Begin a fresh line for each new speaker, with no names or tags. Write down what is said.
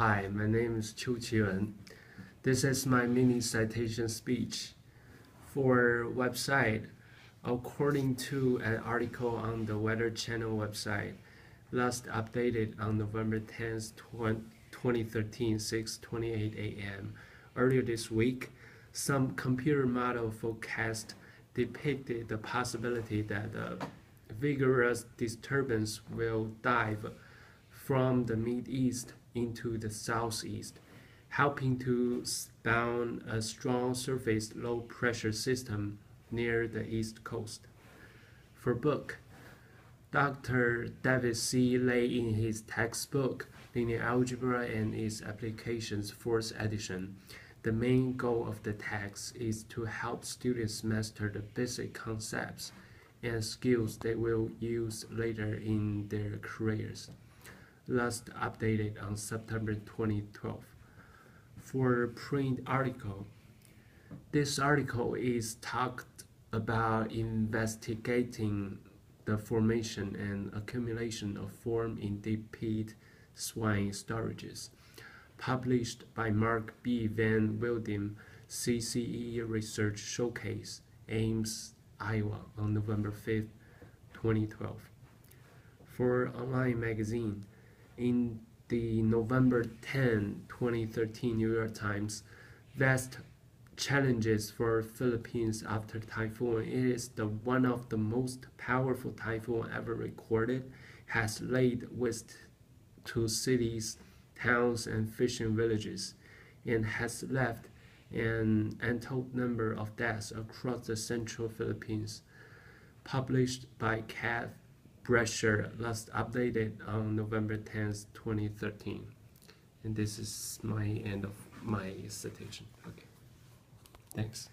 Hi, my name is Qiu Qiwen. This is my mini citation speech for website. According to an article on the Weather Channel website, last updated on November 10th, 2013, 6:28 a.m. Earlier this week, some computer model forecast depicted the possibility that a vigorous disturbance will dive from the Mideast into the Southeast, helping to spawn a strong surface low-pressure system near the East Coast. For book, Dr. David C. Lay in his textbook, Linear Algebra and its Applications, 4th edition. The main goal of the text is to help students master the basic concepts and skills they will use later in their careers. Last updated on September 2012. For print article, this article is talked about investigating the formation and accumulation of foam in deep pit swine storages, published by Mark B. Van Wildim, CCE Research Showcase, Ames, Iowa, on November 5, 2012. For online magazine, in the November 10, 2013 New York Times, vast challenges for Philippines after typhoon. It is one of the most powerful typhoon ever recorded, has laid waste to cities, towns, and fishing villages, and has left an untold number of deaths across the central Philippines. Published by Kath Brescher, last updated on November 10th, 2013. And this is my end of my citation. Okay. Thanks.